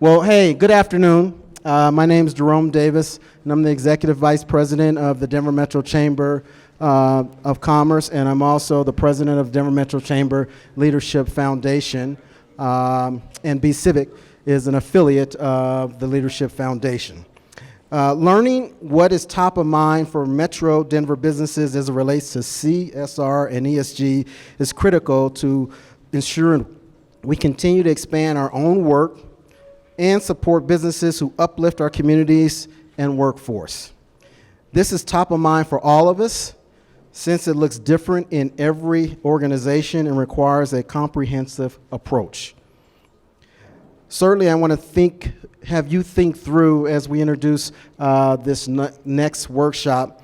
Well, hey, good afternoon. My name is Jerome Davis, and I'm the Executive Vice President of the Denver Metro Chamber of Commerce, and I'm also the President of Denver Metro Chamber Leadership Foundation, and CIVIC is an affiliate of the Leadership Foundation. Learning what is top of mind for Metro Denver businesses as it relates to CSR and ESG is critical to ensuring we continue to expand our own work and support businesses who uplift our communities and workforce. This is top of mind for all of us since it looks different in every organization and requires a comprehensive approach. Certainly, I want to have you think through as we introduce this next workshop,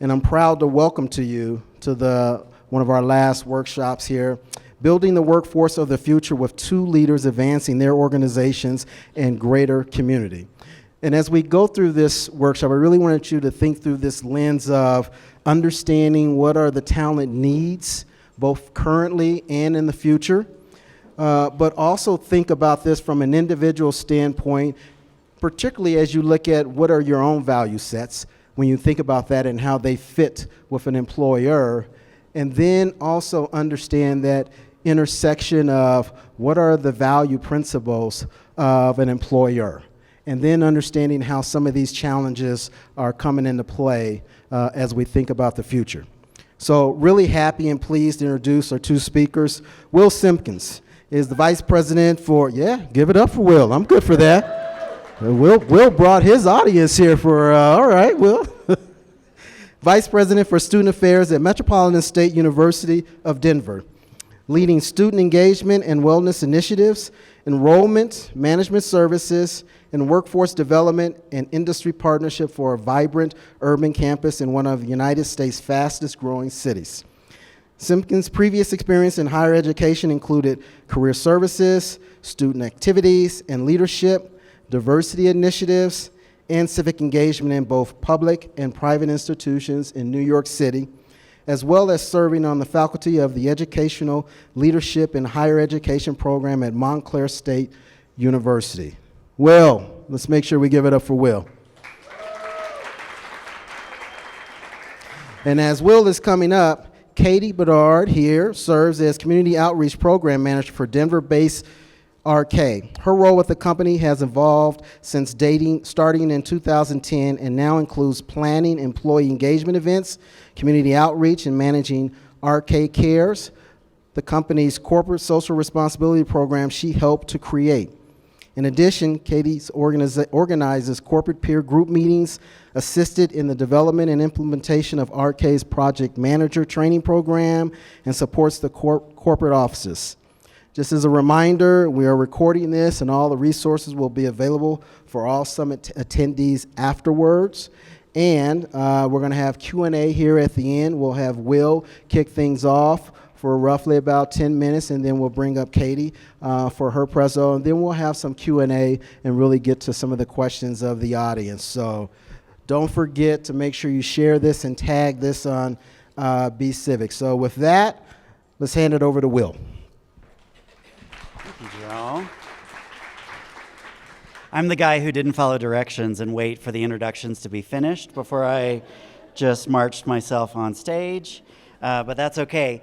and I'm proud to welcome to you to one of our last workshops here, Building the Workforce of the Future with Two Leaders Advancing Their Organizations and Greater Community. And as we go through this workshop, I really wanted you to think through this lens of understanding what are the talent needs, both currently and in the future, but also think about this from an individual standpoint, particularly as you look at what are your own value sets when you think about that and how they fit with an employer, and then also understand that intersection of what are the value principles of an employer, and then understanding how some of these challenges are coming into play as we think about the future. So really happy and pleased to introduce our two speakers. Will Simpkins is the Vice President for, give it up for Will. I'm good for that. Will brought his audience here for, all right, Will. Vice President for Student Affairs at Metropolitan State University of Denver, leading student engagement and wellness initiatives, enrollment, management services, and workforce development and industry partnership for a vibrant urban campus in one of the United States' fastest growing cities. Simpkins' previous experience in higher education included career services, student activities and leadership, diversity initiatives, and civic engagement in both public and private institutions in New York City, as well as serving on the faculty of the Educational Leadership and Higher Education program at Montclair State University. Will, let's make sure we give it up for Will. And as Will is coming up, Katie Bedard here serves as Community Outreach Program Manager for Denver-based RK. Her role with the company has evolved since starting in 2010 and now includes planning employee engagement events, community outreach, and managing RK Cares, the company's corporate social responsibility program she helped to create. In addition, Katie organizes corporate peer group meetings, assisted in the development and implementation of RK's project manager training program, and supports the corporate offices. Just as a reminder, we are recording this and all the resources will be available for all summit attendees afterwards. And we're gonna have Q&A here at the end. We'll have Will kick things off for roughly about 10 minutes, and then we'll bring up Katie for her preso, and then we'll have some Q&A and really get to some of the questions of the audience. So don't forget to make sure you share this and tag this on CIVIC. So with that, let's hand it over to Will. Thank you, Joe. I'm the guy who didn't follow directions and wait for the introductions to be finished before I just marched myself on stage, but that's okay.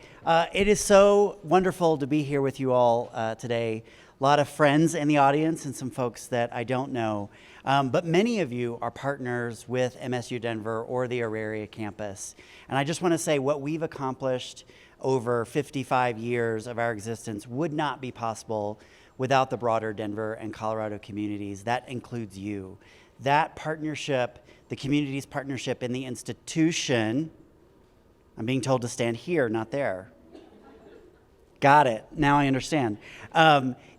It is so wonderful to be here with you all today. A lot of friends in the audience and some folks that I don't know, but many of you are partners with MSU Denver or the Auraria campus. And I just want to say what we've accomplished over 55 years of our existence would not be possible without the broader Denver and Colorado communities. That includes you. That partnership, the community's partnership in the institution, I'm being told to stand here, not there. Got it, now I understand,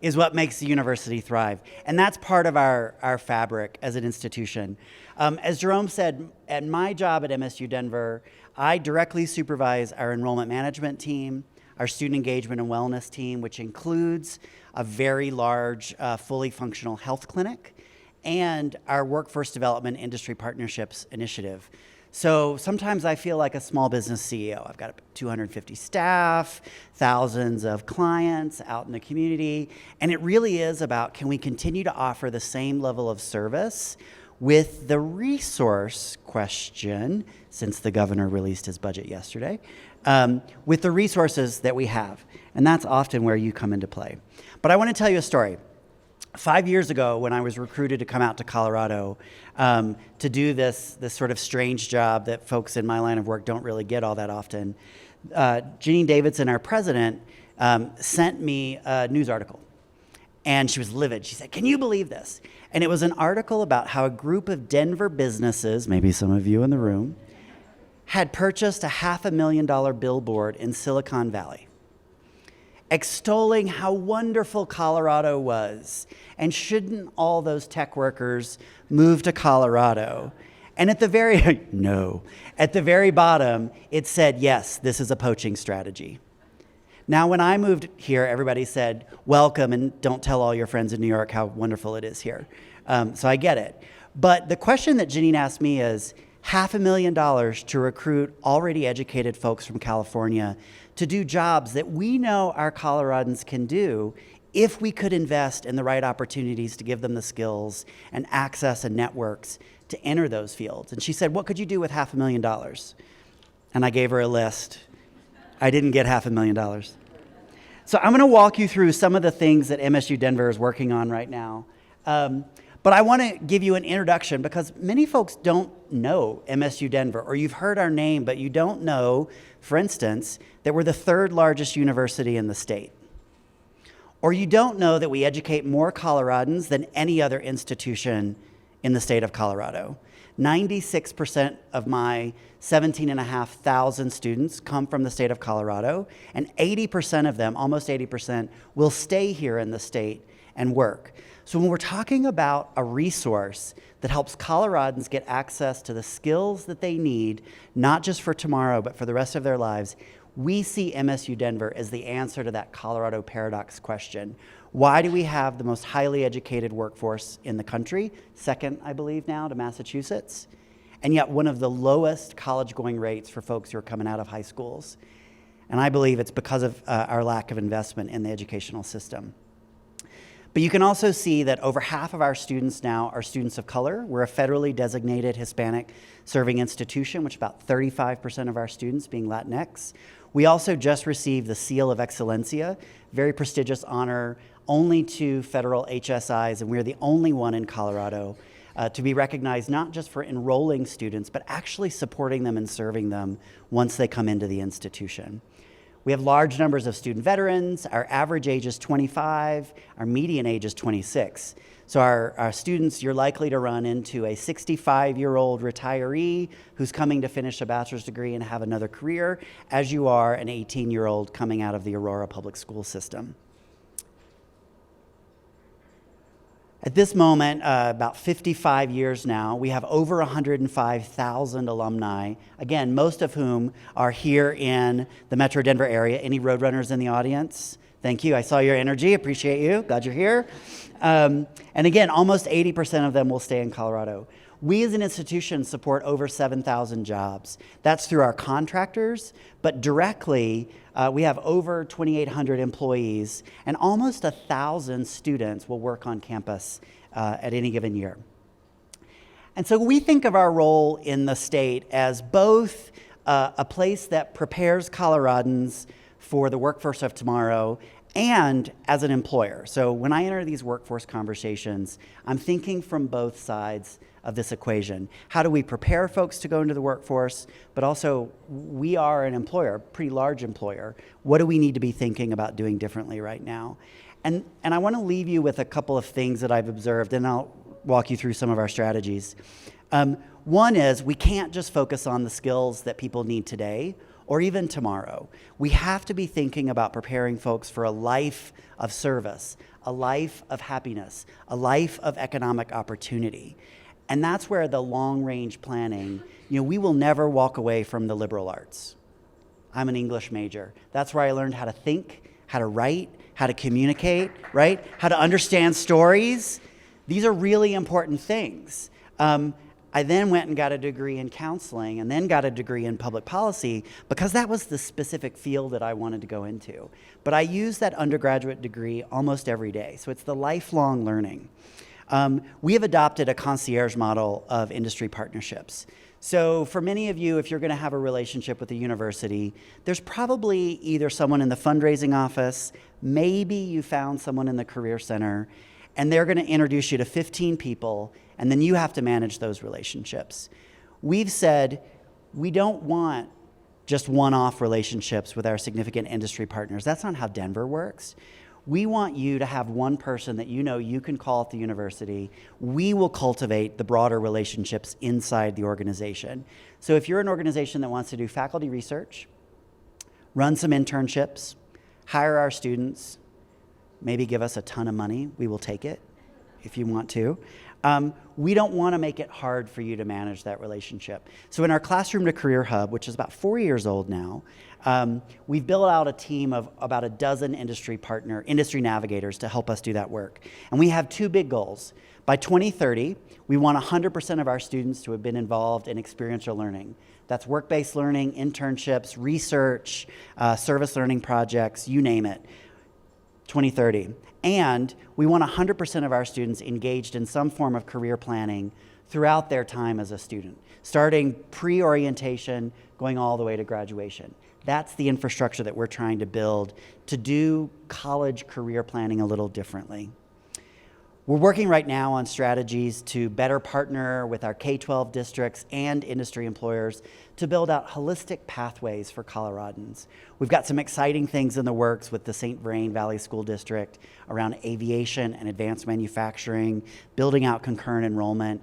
is what makes the university thrive. And that's part of our fabric as an institution. As Jerome said, at my job at MSU Denver, I directly supervise our enrollment management team, our student engagement and wellness team, which includes a very large, fully functional health clinic, and our workforce development industry partnerships initiative. So sometimes I feel like a small business CEO. I've got 250 staff, thousands of clients out in the community, and it really is about, can we continue to offer the same level of service with the resource question, since the governor released his budget yesterday, with the resources that we have. And that's often where you come into play. But I want to tell you a story. 5 years ago, when I was recruited to come out to Colorado to do this sort of strange job that folks in my line of work don't really get all that often, Janine Davidson, our president, sent me a news article. And she was livid. She said, "Can you believe this?" And it was an article about how a group of Denver businesses, maybe some of you in the room, had purchased a $500,000 billboard in Silicon Valley, extolling how wonderful Colorado was, and shouldn't all those tech workers move to Colorado? And at the very, at the very bottom, it said, yes, this is a poaching strategy. Now, when I moved here, everybody said, welcome, and don't tell all your friends in New York how wonderful it is here. So I get it. But the question that Janine asked me is, $500,000 to recruit already educated folks from California to do jobs that we know our Coloradans can do if we could invest in the right opportunities to give them the skills and access and networks to enter those fields. And she said, what could you do with $500,000? And I gave her a list. I didn't get $500,000. So I'm going to walk you through some of the things that MSU Denver is working on right now. But I want to give you an introduction because many folks don't know MSU Denver, or you've heard our name, but you don't know, for instance, that we're the third largest university in the state. Or you don't know that we educate more Coloradans than any other institution in the state of Colorado. 96% of my 17,500 students come from the state of Colorado, and 80% of them, almost 80%, will stay here in the state and work. So when we're talking about a resource that helps Coloradans get access to the skills that they need, not just for tomorrow, but for the rest of their lives, we see MSU Denver as the answer to that Colorado paradox question. Why do we have the most highly educated workforce in the country? Second, I believe now, to Massachusetts. And yet one of the lowest college-going rates for folks who are coming out of high schools. And I believe it's because of our lack of investment in the educational system. But you can also see that over half of our students now are students of color. We're a federally designated Hispanic serving institution, which about 35% of our students being Latinx. We also just received the Seal of Excellencia, very prestigious honor only to federal HSIs, and we're the only one in Colorado to be recognized not just for enrolling students, but actually supporting them and serving them once they come into the institution. We have large numbers of student veterans. Our average age is 25. Our median age is 26. So our students, you're likely to run into a 65-year-old retiree who's coming to finish a bachelor's degree and have another career, as you are an 18-year-old coming out of the Aurora public school system. At this moment, about 55 years now, we have over 105,000 alumni, again, most of whom are here in the Metro Denver area. Any Roadrunners in the audience? Thank you. I saw your energy. Appreciate you. Glad you're here. And again, almost 80% of them will stay in Colorado. We as an institution support over 7,000 jobs. That's through our contractors, but directly, we have over 2,800 employees, and almost 1,000 students will work on campus at any given year. And so we think of our role in the state as both a place that prepares Coloradans for the workforce of tomorrow and as an employer. So when I enter these workforce conversations, I'm thinking from both sides of this equation. How do we prepare folks to go into the workforce, but also we are an employer, a pretty large employer. What do we need to be thinking about doing differently right now? And I want to leave you with a couple of things that I've observed, and I'll walk you through some of our strategies. One is we can't just focus on the skills that people need today or even tomorrow. We have to be thinking about preparing folks for a life of service, a life of happiness, a life of economic opportunity. And that's where the long-range planning, we will never walk away from the liberal arts. I'm an English major. That's where I learned how to think, how to write, how to communicate, right? How to understand stories. These are really important things. I I then went and got a degree in counseling and then got a degree in public policy because that was the specific field that I wanted to go into. But I use that undergraduate degree almost every day, so it's the lifelong learning. We have adopted a concierge model of industry partnerships. So for many of you, if you're going to have a relationship with a university, there's probably either someone in the fundraising office, maybe you found someone in the career center, and they're going to introduce you to 15 people, and then you have to manage those relationships. We've said we don't want just one-off relationships with our significant industry partners. That's not how Denver works. We want you to have one person that you know you can call at the university. We will cultivate the broader relationships inside the organization. So if you're an organization that wants to do faculty research, run some internships, hire our students, maybe give us a ton of money, we will take it if you want to. We don't want to make it hard for you to manage that relationship. So in our Classroom to Career Hub, which is about 4 years old now, we've built out a team of about a dozen industry navigators to help us do that work. And we have two big goals. By 2030, we want 100% of our students to have been involved in experiential learning. That's work-based learning, internships, research, service learning projects, you name it. 2030. And we want 100% of our students engaged in some form of career planning throughout their time as a student, starting pre-orientation, going all the way to graduation. That's the infrastructure that we're trying to build to do college career planning a little differently. We're working right now on strategies to better partner with our K-12 districts and industry employers to build out holistic pathways for Coloradans. We've got some exciting things in the works with the St. Vrain Valley School District around aviation and advanced manufacturing, building out concurrent enrollment,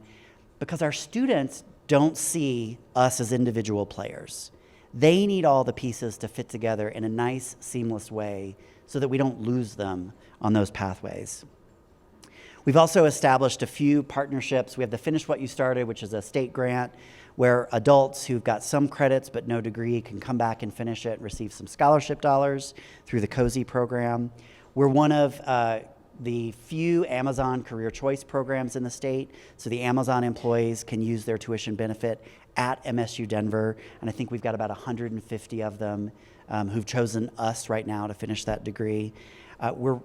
because our students don't see us as individual players. They need all the pieces to fit together in a nice, seamless way so that we don't lose them on those pathways. We've also established a few partnerships. We have the Finish What You Started, which is a state grant where adults who've got some credits but no degree can come back and finish it and receive some scholarship dollars through the COSI program. We're one of the few Amazon Career Choice programs in the state, so the Amazon employees can use their tuition benefit at MSU Denver, and I think we've got about 150 of them who've chosen us right now to finish that degree.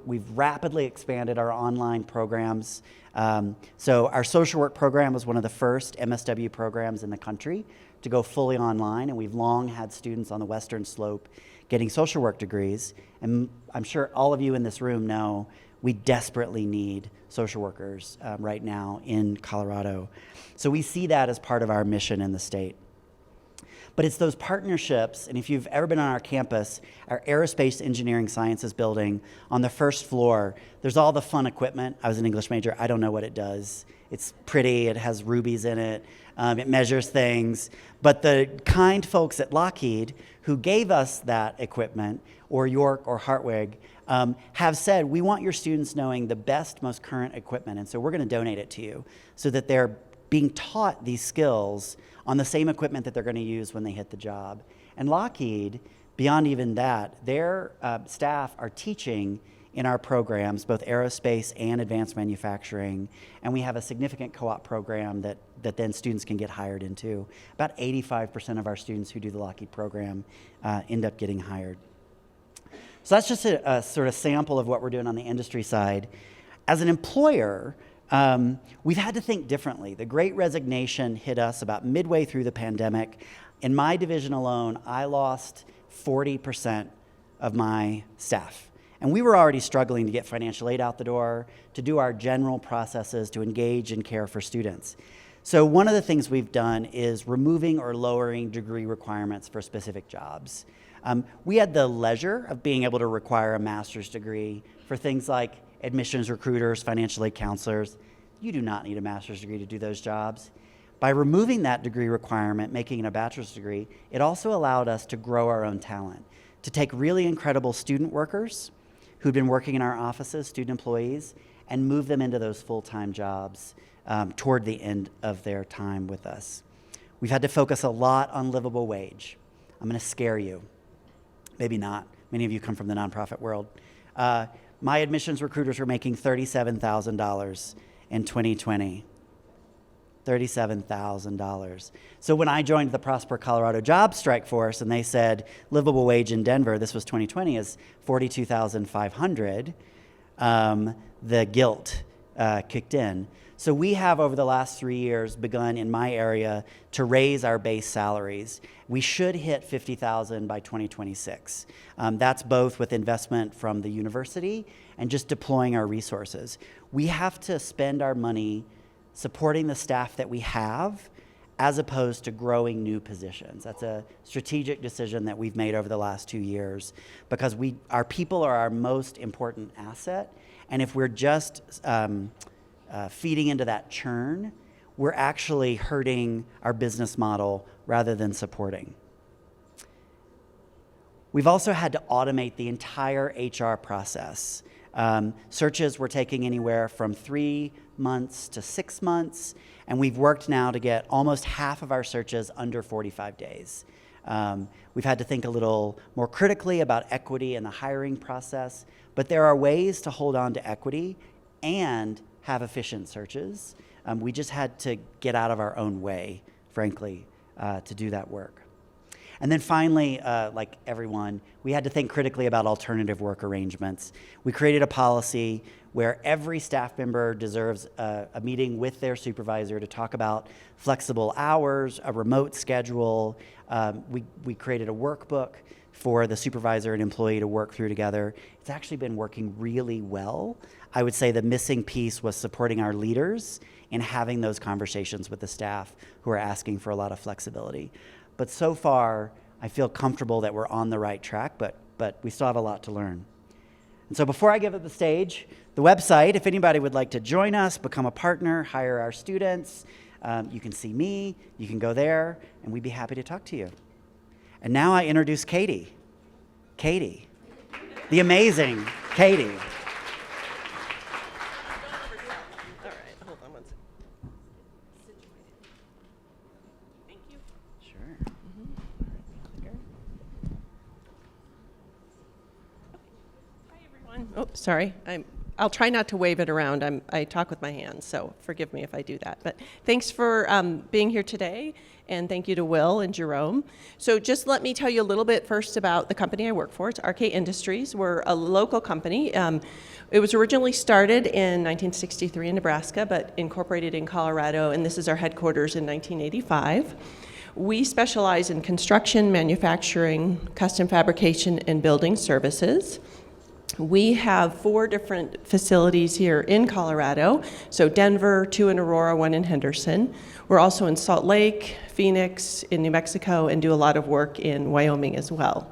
We've rapidly expanded our online programs. So our social work program was one of the first MSW programs in the country to go fully online, and we've long had students on the Western Slope getting social work degrees. And I'm sure all of you in this room know we desperately need social workers right now in Colorado. So we see that as part of our mission in the state. But it's those partnerships, and if you've ever been on our campus, our Aerospace Engineering Sciences building, on the first floor, there's all the fun equipment. I was an English major. I don't know what it does. It's pretty. It has rubies in it. It measures things. But the kind folks at Lockheed who gave us that equipment, or York or Hartwig, have said, we want your students knowing the best, most current equipment, and so we're going to donate it to you so that they're being taught these skills on the same equipment that they're going to use when they hit the job. And Lockheed, beyond even that, their staff are teaching in our programs, both aerospace and advanced manufacturing, and we have a significant co-op program that then students can get hired into. About 85% of our students who do the Lockheed program end up getting hired. So that's just a sort of sample of what we're doing on the industry side. As an employer, we've had to think differently. The Great Resignation hit us about midway through the pandemic. In my division alone, I lost 40% of my staff. And we were already struggling to get financial aid out the door, to do our general processes, to engage and care for students. So one of the things we've done is removing or lowering degree requirements for specific jobs. We had the leisure of being able to require a master's degree for things like admissions recruiters, financial aid counselors. You do not need a master's degree to do those jobs. By removing that degree requirement, making it a bachelor's degree, it also allowed us to grow our own talent, to take really incredible student workers who'd been working in our offices, student employees, and move them into those full-time jobs toward the end of their time with us. We've had to focus a lot on livable wage. I'm going to scare you. Maybe not. Many of you come from the nonprofit world. My admissions recruiters were making $37,000 in 2020. $37,000. So when I joined the Prosper Colorado Job Strike Force and they said livable wage in Denver, this was 2020, is $42,500, the guilt kicked in. So we have, over the last 3 years, begun in my area to raise our base salaries. We should hit $50,000 by 2026. That's both with investment from the university and just deploying our resources. We have to spend our money supporting the staff that we have as opposed to growing new positions. That's a strategic decision that we've made over the last 2 years because our people are our most important asset. And if we're just feeding into that churn, we're actually hurting our business model rather than supporting. We've also had to automate the entire HR process. Searches were taking anywhere from 3 months to 6 months, and we've worked now to get almost half of our searches under 45 days. We've had to think a little more critically about equity in the hiring process, but there are ways to hold on to equity and have efficient searches. We just had to get out of our own way, frankly, to do that work. And then finally, like everyone, we had to think critically about alternative work arrangements. We created a policy where every staff member deserves a meeting with their supervisor to talk about flexible hours, a remote schedule. We created a workbook for the supervisor and employee to work through together. It's actually been working really well. I would say the missing piece was supporting our leaders in having those conversations with the staff who are asking for a lot of flexibility. But so far, I feel comfortable that we're on the right track, but we still have a lot to learn. And so before I give up the stage, the website, if anybody would like to join us, become a partner, hire our students, you can see me, you can go there, and we'd be happy to talk to you. And now I introduce Katie. Katie, the amazing Katie. Oh, sorry. I'll try not to wave it around. I talk with my hands, so forgive me if I do that. But thanks for being here today, and thank you to Will and Jerome. So just let me tell you a little bit first about the company I work for. It's RK Industries. We're a local company. It was originally started in 1963 in Nebraska, but incorporated in Colorado, and this is our headquarters in 1985. We specialize in construction, manufacturing, custom fabrication, and building services. We have 4 different facilities here in Colorado, so Denver, 2 in Aurora, 1 in Henderson. We're also in Salt Lake, Phoenix, in New Mexico, and do a lot of work in Wyoming as well.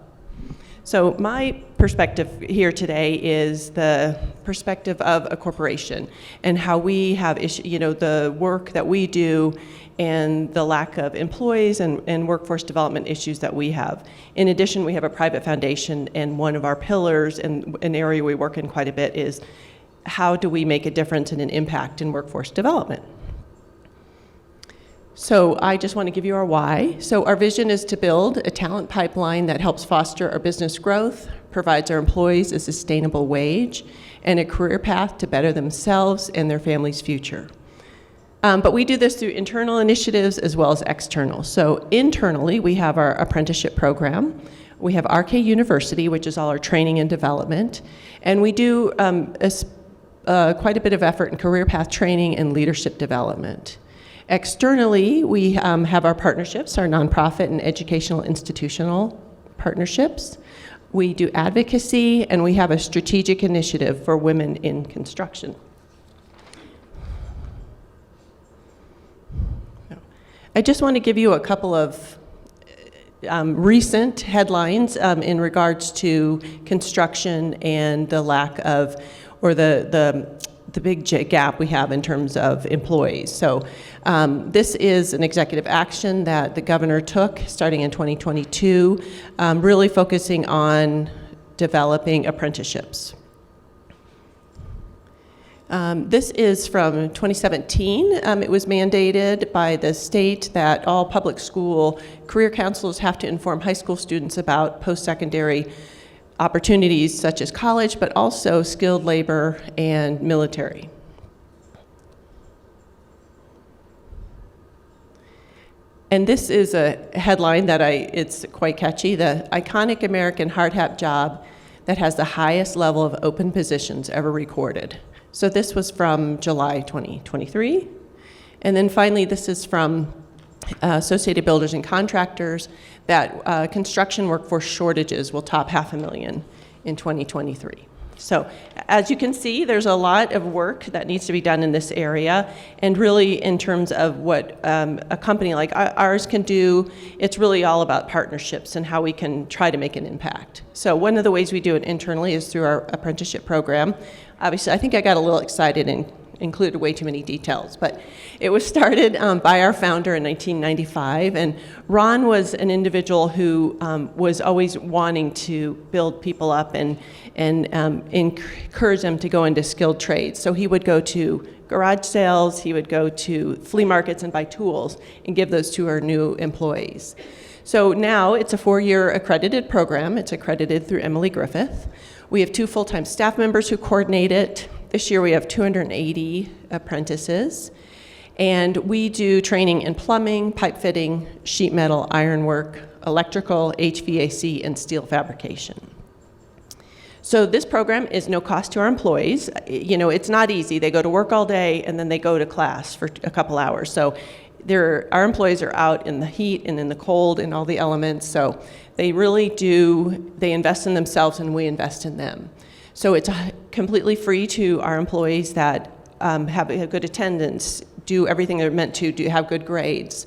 So my perspective here today is the perspective of a corporation and how we have the work that we do and the lack of employees and workforce development issues that we have. In addition, we have a private foundation, and one of our pillars and an area we work in quite a bit is how do we make a difference and an impact in workforce development. So I just want to give you our why. So our vision is to build a talent pipeline that helps foster our business growth, provides our employees a sustainable wage, and a career path to better themselves and their family's future. But we do this through internal initiatives as well as external. So internally, we have our apprenticeship program. We have RK University, which is all our training and development. And we do quite a bit of effort in career path training and leadership development. Externally, we have our partnerships, our nonprofit and educational institutional partnerships. We do advocacy, and we have a strategic initiative for women in construction. I just want to give you a couple of recent headlines in regards to construction and the lack of, or the big gap we have in terms of employees. So this is an executive action that the governor took starting in 2022, really focusing on developing apprenticeships. This is from 2017. It was mandated by the state that all public school career counselors have to inform high school students about post-secondary opportunities such as college, but also skilled labor and military. And this is a headline that it's quite catchy, the iconic American hard hat job that has the highest level of open positions ever recorded. So this was from July 2023. And then finally, this is from Associated Builders and Contractors, that construction workforce shortages will top 500,000 in 2023. So as you can see, there's a lot of work that needs to be done in this area, and really in terms of what a company like ours can do, it's really all about partnerships and how we can try to make an impact. So one of the ways we do it internally is through our apprenticeship program. Obviously, I think I got a little excited and included way too many details, but it was started by our founder in 1995, and Ron was an individual who was always wanting to build people up and encourage them to go into skilled trades. So he would go to garage sales, he would go to flea markets and buy tools and give those to our new employees. So now it's a 4-year accredited program. It's accredited through Emily Griffith. We have 2 full-time staff members who coordinate it. This year we have 280 apprentices, and we do training in plumbing, pipe fitting, sheet metal, ironwork, electrical, HVAC, and steel fabrication. So this program is no cost to our employees. You know, it's not easy. They go to work all day and then they go to class for a couple hours. So our employees are out in the heat and in the cold and all the elements. So they really do, they invest in themselves and we invest in them. So it's completely free to our employees that have a good attendance, do everything they're meant to, have good grades.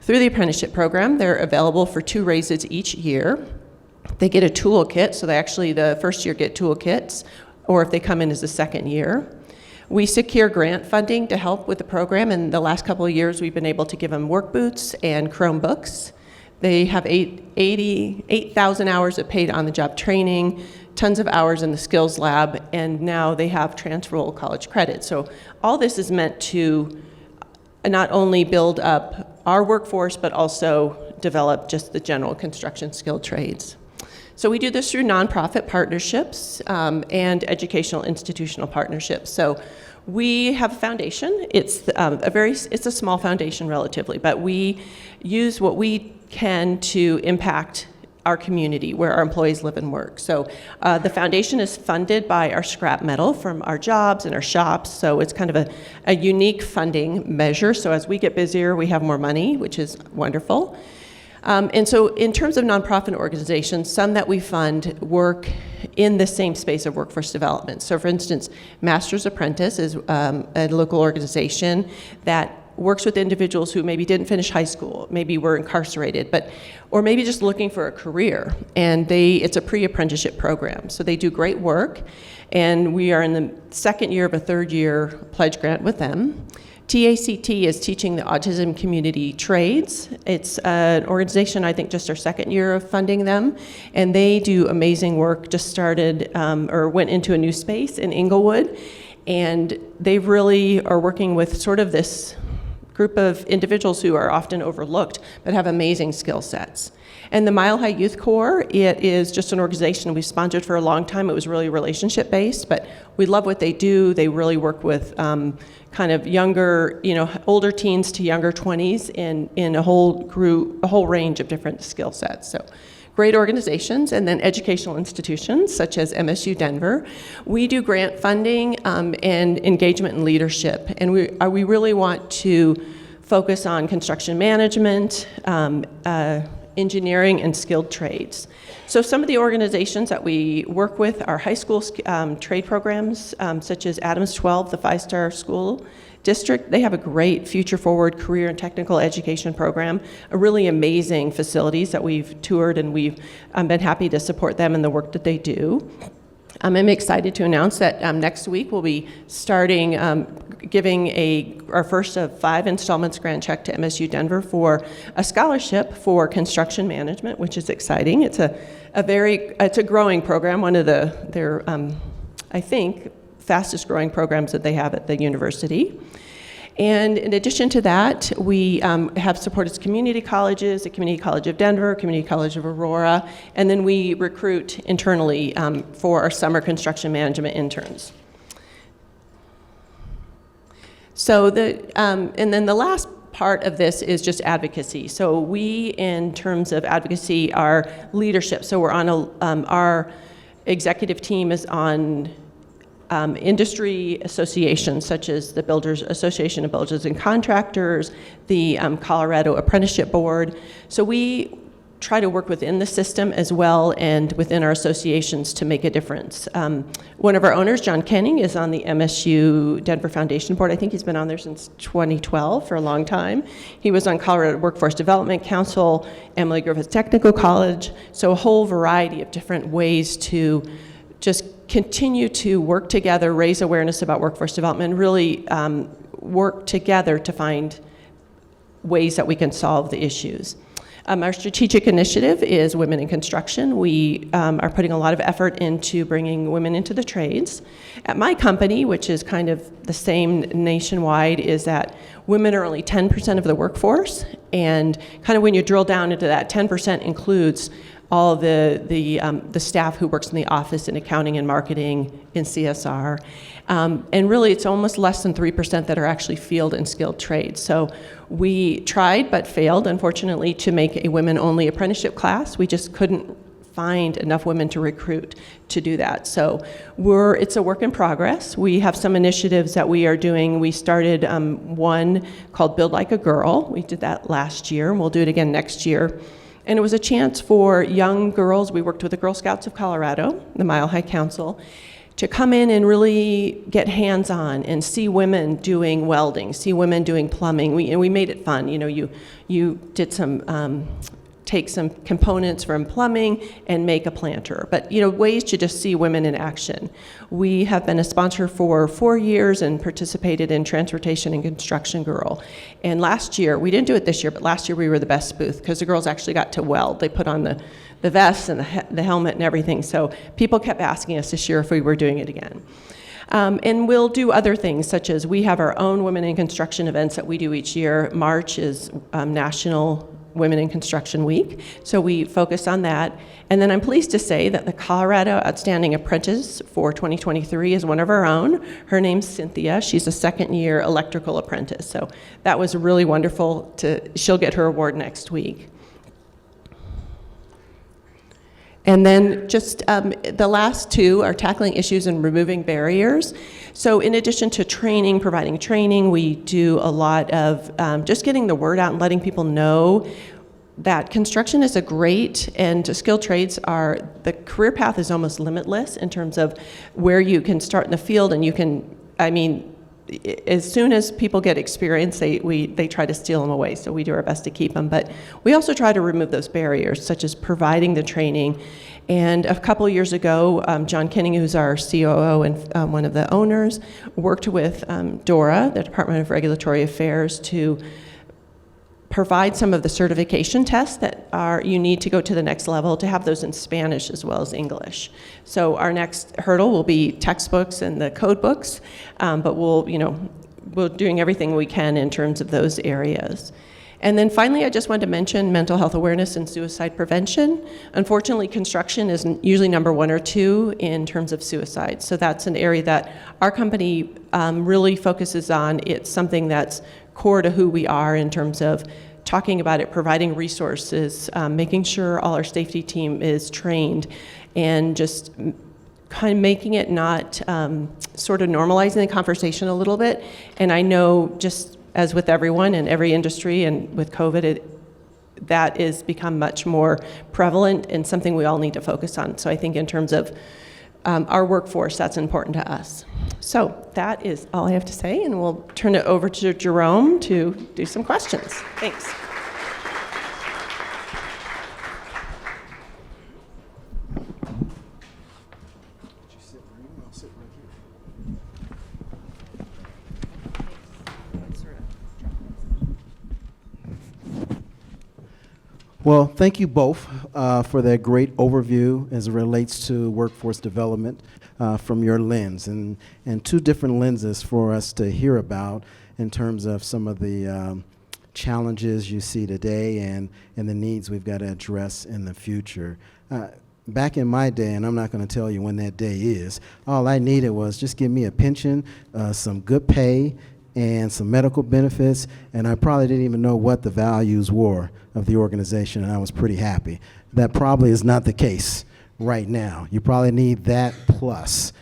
Through the apprenticeship program, they're available for 2 raises each year. They get a toolkit, so they actually, the first year get toolkits, or if they come in as the second year. We secure grant funding to help with the program, and the last couple of years we've been able to give them work boots and Chromebooks. They have 8,000 hours of paid on-the-job training, tons of hours in the skills lab, and now they have transferable college credit. So all this is meant to not only build up our workforce, but also develop just the general construction skilled trades. So we do this through nonprofit partnerships and educational institutional partnerships. So we have a foundation. It's a small foundation relatively, but we use what we can to impact our community where our employees live and work. So the foundation is funded by our scrap metal from our jobs and our shops. So it's kind of a unique funding measure. So as we get busier, we have more money, which is wonderful. And so in terms of nonprofit organizations, some that we fund work in the same space of workforce development. So for instance, Master's Apprentice is a local organization that works with individuals who maybe didn't finish high school, maybe were incarcerated, or maybe just looking for a career. And it's a pre-apprenticeship program. So they do great work, and we are in the 2nd year of a 3rd-year pledge grant with them. TACT is teaching the autism community trades. It's an organization, I think, just our 2nd year of funding them, and they do amazing work. Just started or went into a new space in Inglewood, and they really are working with sort of this group of individuals who are often overlooked but have amazing skill sets. And the Mile High Youth Corps, it is just an organization we sponsored for a long time. It was really relationship based, but we love what they do. They really work with kind of younger, older teens to younger 20s in a whole range of different skill sets. So great organizations. And then educational institutions such as MSU Denver. We do grant funding and engagement and leadership. And we really want to focus on construction management, engineering, and skilled trades. So some of the organizations that we work with are high school trade programs, such as Adams 12, the 5-star school district. They have a great future forward career and technical education program, a really amazing facilities that we've toured, and we've been happy to support them in the work that they do. I'm excited to announce that next week we'll be starting giving our first of 5 installments grant check to MSU Denver for a scholarship for construction management, which is exciting. It's a growing program, one of their I think fastest growing programs that they have at the university. And in addition to that, we have supported community colleges, the Community College of Denver, Community College of Aurora, and then we recruit internally for our summer construction management interns. So and then the last part of this is just advocacy. So we, in terms of advocacy, are leadership. So we're on our executive team is on industry associations such as the Builders Association of Builders and Contractors, the Colorado Apprenticeship Board. So we try to work within the system as well and within our associations to make a difference. One of our owners, John Kenning, is on the MSU Denver Foundation Board. I think he's been on there since 2012 for a long time. He was on Colorado Workforce Development Council, Emily Griffith Technical College, so a whole variety of different ways to just continue to work together, raise awareness about workforce development, and really work together to find ways that we can solve the issues. Our strategic initiative is Women in Construction. We are putting a lot of effort into bringing women into the trades. At my company, which is kind of the same nationwide, is that women are only 10% of the workforce, and kind of when you drill down into that, 10% includes all the staff who works in the office in accounting and marketing, in CSR. And really, it's almost less than 3% that are actually field and skilled trades. So we tried but failed, unfortunately, to make a women-only apprenticeship class. We just couldn't find enough women to recruit to do that. So it's a work in progress. We have some initiatives that we are doing. We started one called Build Like a Girl. We did that last year, and we'll do it again next year. And it was a chance for young girls. We worked with the Girl Scouts of Colorado, the Mile High Council, to come in and really get hands-on and see women doing welding, see women doing plumbing. We made it fun. You know, you did take some components from plumbing and make a planter. But, you know, ways to just see women in action. We have been a sponsor for 4 years and participated in Transportation and Construction Girl. And last year, we didn't do it this year, but last year we were the best booth because the girls actually got to weld. They put on the vests and the helmet and everything. So people kept asking us this year if we were doing it again. And we'll do other things, such as we have our own Women in Construction events that we do each year. March is National Women in Construction Week, so we focus on that. And then I'm pleased to say that the Colorado Outstanding Apprentice for 2023 is one of our own. Her name's Cynthia. She's a second-year electrical apprentice, so that was really wonderful. She'll get her award next week. And then just the last two are tackling issues and removing barriers. So in addition to training, providing training, we do a lot of just getting the word out and letting people know that construction is a great, and skilled trades are, the career path is almost limitless in terms of where you can start in the field, and you can, I mean, as soon as people get experience, they try to steal them away, so we do our best to keep them. But we also try to remove those barriers, such as providing the training. And a couple of years ago, John Kenning, who's our COO and one of the owners, worked with DORA, the Department of Regulatory Affairs, to provide some of the certification tests that you need to go to the next level, to have those in Spanish as well as English. So our next hurdle will be textbooks and the code books, but we're doing everything we can in terms of those areas. And then finally, I just wanted to mention mental health awareness and suicide prevention. Unfortunately, construction is usually number 1 or 2 in terms of suicide. So that's an area that our company really focuses on. It's something that's core to who we are in terms of talking about it, providing resources, making sure all our safety team is trained, and just kind of making it not sort of normalizing the conversation a little bit. And I know, just as with everyone in every industry and with COVID, that is become much more prevalent and something we all need to focus on. So I think in terms of our workforce, that's important to us. So that is all I have to say, and we'll turn it over to Jerome to do some questions. Thanks. Well, thank you both for that great overview as it relates to workforce development from your lens, and 2 different lenses for us to hear about in terms of some of the challenges you see today and the needs we've got to address in the future. Back in my day, and I'm not going to tell you when that day is, all I needed was just give me a pension, some good pay, and some medical benefits, and I probably didn't even know what the values were of the organization, and I was pretty happy. That probably is not the case right now. You probably need that plus.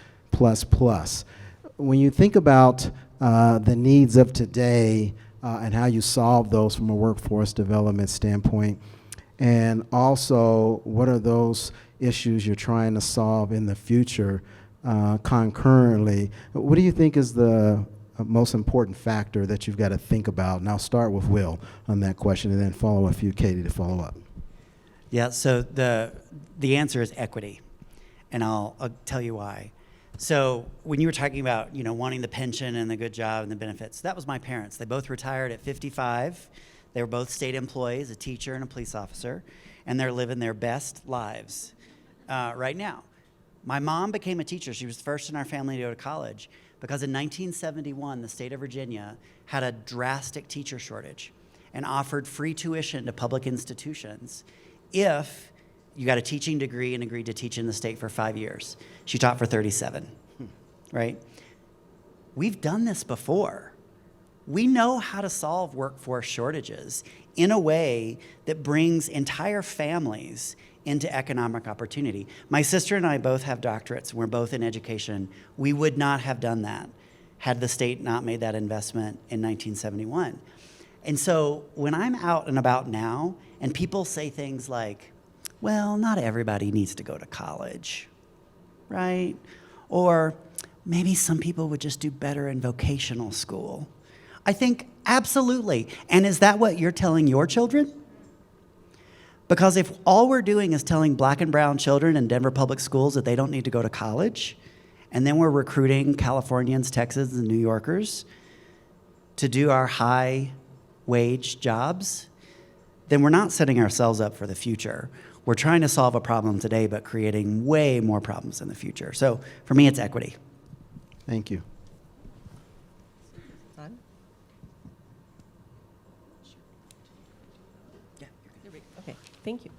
When you think about the needs of today and how you solve those from a workforce development standpoint, and also what are those issues you're trying to solve in the future concurrently, what do you think is the most important factor that you've got to think about? And I'll start with Will on that question and then follow a few Katie to follow up. Yeah, so the answer is equity, and I'll tell you why. So when you were talking about, wanting the pension and the good job and the benefits, that was my parents. They both retired at 55. They were both state employees, a teacher and a police officer, and they're living their best lives right now. My mom became a teacher. She was the first in our family to go to college because in 1971, the state of Virginia had a drastic teacher shortage and offered free tuition to public institutions if you got a teaching degree and agreed to teach in the state for 5 years. She taught for 37, right? We've done this before. We know how to solve workforce shortages in a way that brings entire families into economic opportunity. My sister and I both have doctorates. We're both in education. We would not have done that had the state not made that investment in 1971. And so when I'm out and about now and people say things like, well, not everybody needs to go to college, right? Or maybe some people would just do better in vocational school. I think absolutely. And is that what you're telling your children? Because if all we're doing is telling black and brown children in Denver public schools that they don't need to go to college, and then we're recruiting Californians, Texans, and New Yorkers to do our high-wage jobs, then we're not setting ourselves up for the future. We're trying to solve a problem today, but creating way more problems in the future. So for me, it's equity. Thank you. Okay, thank you.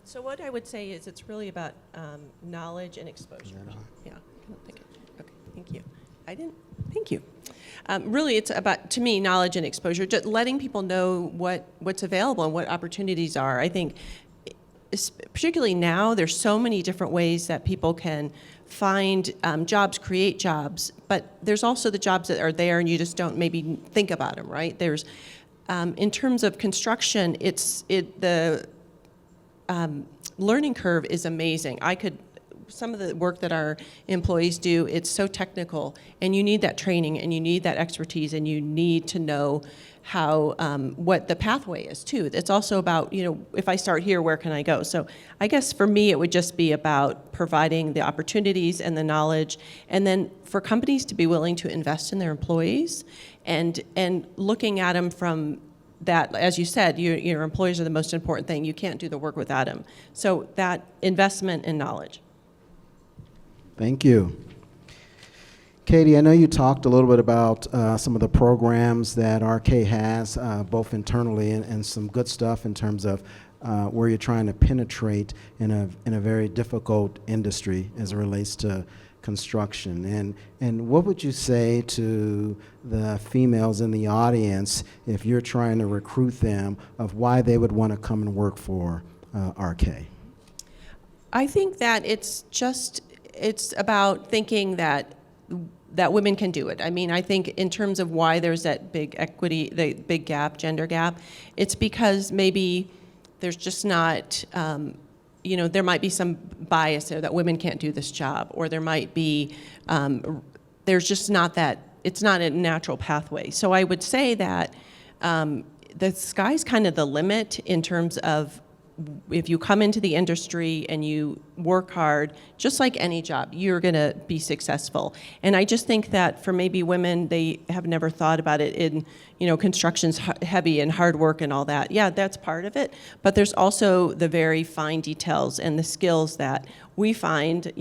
So what I would say is it's really about knowledge and exposure. Yeah, I don't think okay, thank you. Thank you. Really, it's about, to me, knowledge and exposure, just letting people know what's available and what opportunities are. I think, particularly now, there's so many different ways that people can find jobs, create jobs, but there's also the jobs that are there and you just don't maybe think about them, right? There's, in terms of construction, the learning curve is amazing. Some of the work that our employees do, it's so technical, and you need that training, and you need that expertise, and you need to know how, what the pathway is too. It's also about, if I start here, where can I go? So I guess for me, it would just be about providing the opportunities and the knowledge, and then for companies to be willing to invest in their employees, and looking at them from that, as you said, your employees are the most important thing. You can't do the work without them. So that investment in knowledge. Thank you. Katie, I know you talked a little bit about some of the programs that RK has, both internally and some good stuff in terms of where you're trying to penetrate in a very difficult industry as it relates to construction. And what would you say to the females in the audience if you're trying to recruit them of why they would want to come and work for RK? I think that it's about thinking that women can do it. I mean, I think in terms of why there's that big equity, the big gap, gender gap, it's because maybe there's just not, there might be some bias there that women can't do this job, or there might be, there's just not that, it's not a natural pathway. So I would say that the sky's kind of the limit in terms of if you come into the industry and you work hard, just like any job, you're going to be successful. And I just think that for maybe women, they have never thought about it in, construction's heavy and hard work and all that. Yeah, that's part of it. But there's also the very fine details and the skills that we find,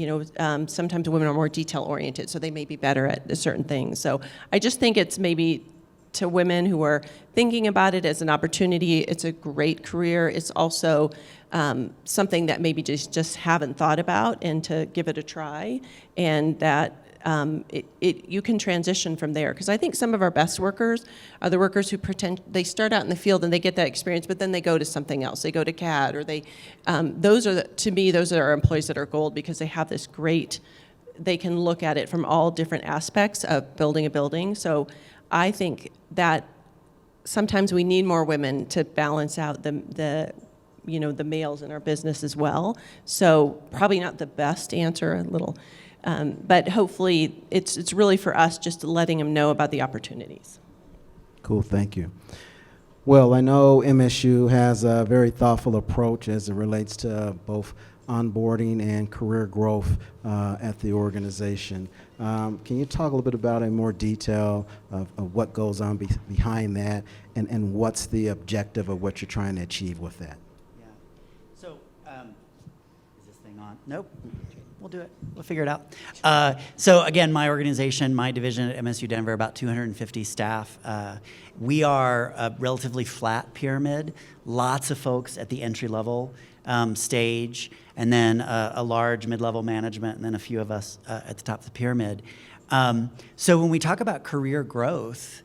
sometimes women are more detail oriented, so they may be better at certain things. So I just think it's maybe to women who are thinking about it as an opportunity, it's a great career. It's also something that maybe just haven't thought about, and to give it a try. And that you can transition from there. Because I think some of our best workers are the workers who pretend they start out in the field and they get that experience, but then they go to something else. They go to CAD, or to me, those are our employees that are gold, because they have this great, they can look at it from all different aspects of building a building. So I think that sometimes we need more women to balance out the males in our business as well. So probably not the best answer, a little. But hopefully it's really for us just letting them know about the opportunities. Cool, thank you. Well, I know MSU has a very thoughtful approach as it relates to both onboarding and career growth at the organization. Can you talk a little bit about in more detail of what goes on behind that, and what's the objective of what you're trying to achieve with that? Yeah. So, is this thing on? Nope. We'll do it. We'll figure it out. So again, my organization, my division at MSU Denver, about 250 staff. We are a relatively flat pyramid, lots of folks at the entry level stage, and then a large mid-level management, and then a few of us at the top of the pyramid. So when we talk about career growth,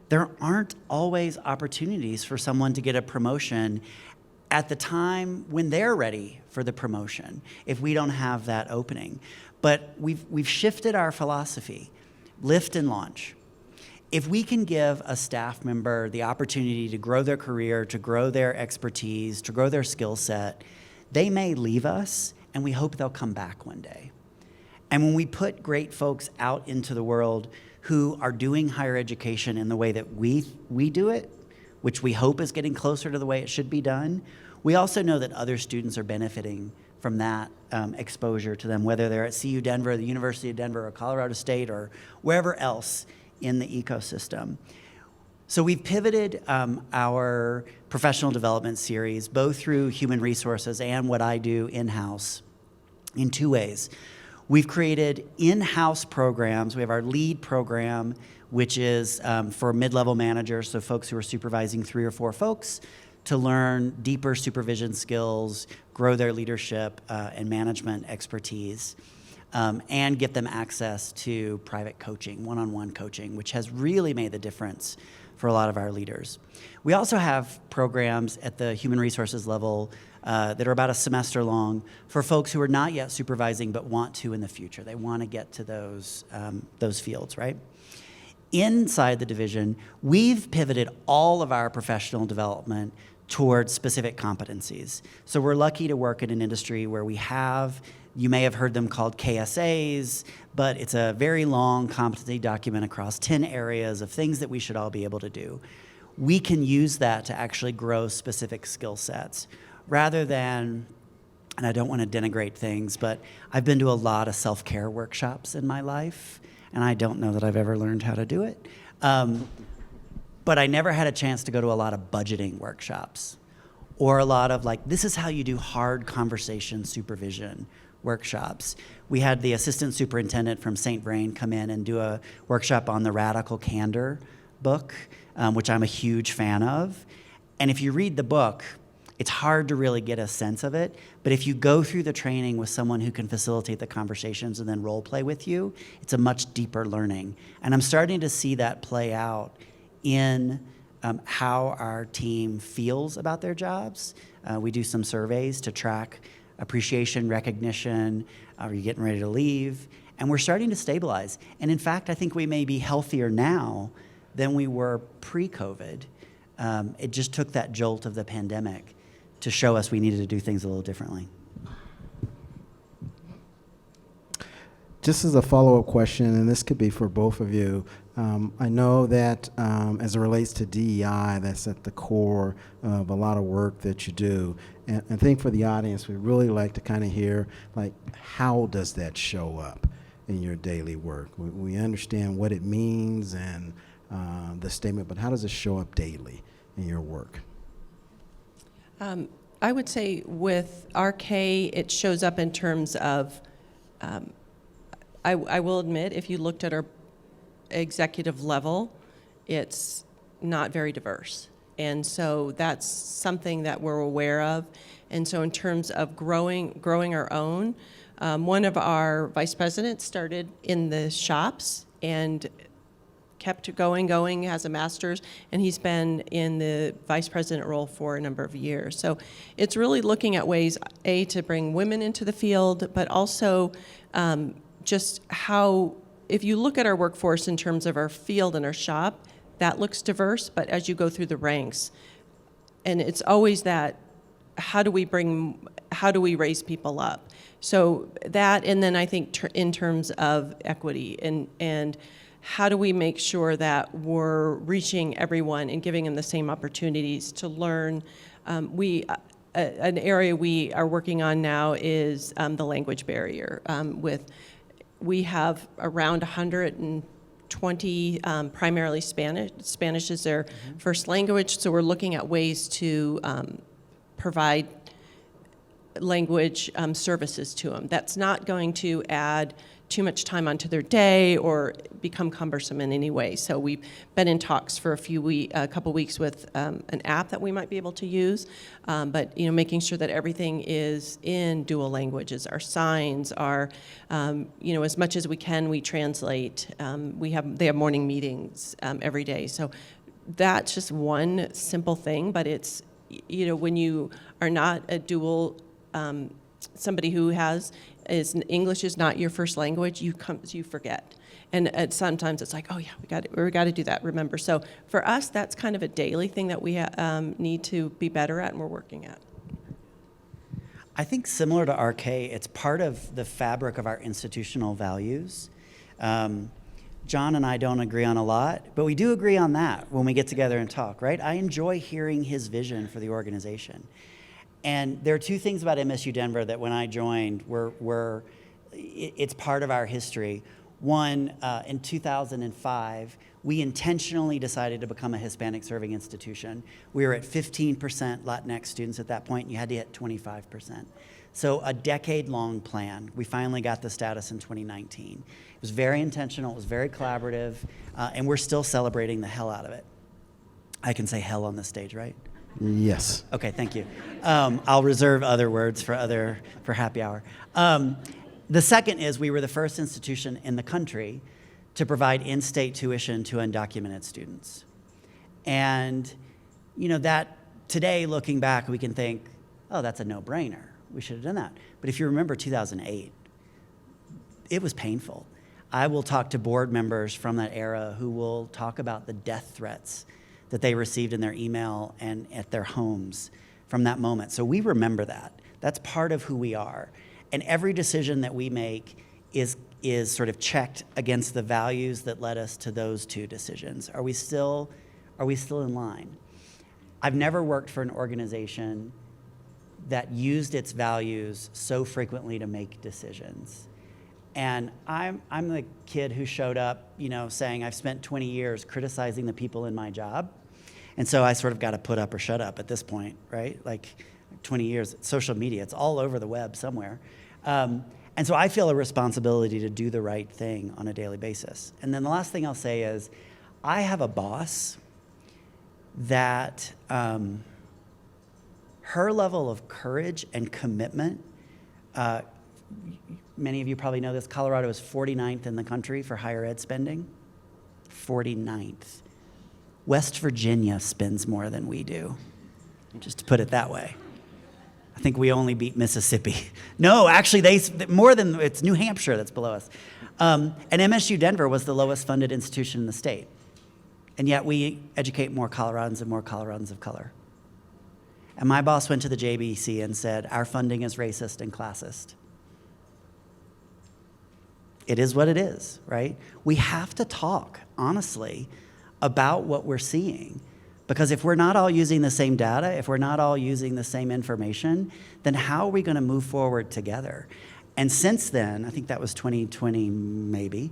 there aren't always opportunities for someone to get a promotion at the time when they're ready for the promotion, if we don't have that opening. But we've shifted our philosophy, lift and launch. If we can give a staff member the opportunity to grow their career, to grow their expertise, to grow their skill set, they may leave us, and we hope they'll come back one day. And when we put great folks out into the world who are doing higher education in the way that we do it, which we hope is getting closer to the way it should be done, we also know that other students are benefiting from that exposure to them, whether they're at CU Denver, the University of Denver, or Colorado State, or wherever else in the ecosystem. So we've pivoted our professional development series, both through human resources and what I do in-house, in two ways. We've created in-house programs. We have our lead program, which is for mid-level managers, so folks who are supervising 3 or 4 folks, to learn deeper supervision skills, grow their leadership and management expertise, and get them access to private coaching, one-on-one coaching, which has really made the difference for a lot of our leaders. We also have programs at the human resources level that are about a semester long for folks who are not yet supervising but want to in the future. They want to get to those fields, right? Inside the division, we've pivoted all of our professional development towards specific competencies. So we're lucky to work in an industry where we have, you may have heard them called KSAs, but it's a very long competency document across 10 areas of things that we should all be able to do. We can use that to actually grow specific skill sets rather than, and I don't want to denigrate things, but I've been to a lot of self-care workshops in my life, and I don't know that I've ever learned how to do it. But I never had a chance to go to a lot of budgeting workshops or a lot of this is how you do hard conversation supervision workshops. We had the assistant superintendent from St. Vrain come in and do a workshop on the Radical Candor book, which I'm a huge fan of. And if you read the book, it's hard to really get a sense of it, but if you go through the training with someone who can facilitate the conversations and then role play with you, it's a much deeper learning. And I'm starting to see that play out in how our team feels about their jobs. We do some surveys to track appreciation, recognition, are you getting ready to leave? And we're starting to stabilize. And in fact, I think we may be healthier now than we were pre-COVID. It just took that jolt of the pandemic to show us we needed to do things a little differently. Just as a follow-up question, and this could be for both of you, I know that as it relates to DEI, that's at the core of a lot of work that you do. And I think for the audience, we'd really like to kind of hear, how does that show up in your daily work? We understand what it means and the statement, but how does it show up daily in your work? I would say with RK, it shows up in terms of, I will admit, if you looked at our executive level, it's not very diverse. And so that's something that we're aware of. And so in terms of growing our own, One of our vice presidents started in the shops and kept going, has a master's, and he's been in the vice president role for a number of years. So it's really looking at ways, A, to bring women into the field, but also just how, if you look at our workforce in terms of our field and our shop, that looks diverse, but as you go through the ranks, and it's always that, how do we raise people up? So that, and then I think in terms of equity and how do we make sure that we're reaching everyone and giving them the same opportunities to learn? An area we are working on now is the language barrier. We have around 120 primarily Spanish. Spanish is their first language, so we're looking at ways to provide language services to them. That's not going to add too much time onto their day or become cumbersome in any way. So we've been in talks for a couple weeks with an app that we might be able to use, but making sure that everything is in dual languages. Our signs are, as much as we can, we translate. They have morning meetings every day. So that's just one simple thing, but it's when you are not a dual somebody who English is not your first language, you forget. And sometimes it's like, oh yeah, we got to do that, remember. So for us, that's kind of a daily thing that we need to be better at and we're working at. I think similar to RK, it's part of the fabric of our institutional values. John and I don't agree on a lot, but we do agree on that when we get together and talk, right? I enjoy hearing his vision for the organization. And there are two things about MSU Denver that when I joined it's part of our history. One, in 2005, we intentionally decided to become a Hispanic serving institution. We were at 15% Latinx students at that point, and you had to hit 25%. So a decade-long plan. We finally got the status in 2019. It was very intentional, it was very collaborative, and we're still celebrating the hell out of it. I can say hell on this stage, right? Yes. Okay, thank you. I'll reserve other words for happy hour. The second is we were the first institution in the country to provide in-state tuition to undocumented students. And that today, looking back, we can think, oh, that's a no-brainer. We should have done that. But if you remember 2008, it was painful. I will talk to board members from that era who will talk about the death threats that they received in their email and at their homes from that moment. So we remember that. That's part of who we are. And every decision that we make is sort of checked against the values that led us to those two decisions. Are we still in line? I've never worked for an organization that used its values so frequently to make decisions. And I'm the kid who showed up, saying I've spent 20 years criticizing the people in my job. And so I sort of got to put up or shut up at this point, right? Like 20 years, social media, it's all over the web somewhere. And so I feel a responsibility to do the right thing on a daily basis. And then the last thing I'll say is I have a boss that her level of courage and commitment, many of you probably know this, Colorado is 49th in the country for higher ed spending, 49th. West Virginia spends more than we do, just to put it that way. I think we only beat Mississippi. No, actually, it's New Hampshire that's below us. And MSU Denver was the lowest funded institution in the state. And yet we educate more Coloradans and more Coloradans of color. And my boss went to the JBC and said, our funding is racist and classist. It is what it is, right? We have to talk, honestly, about what we're seeing. Because if we're not all using the same data, if we're not all using the same information, then how are we going to move forward together? And since then, I think that was 2020 maybe,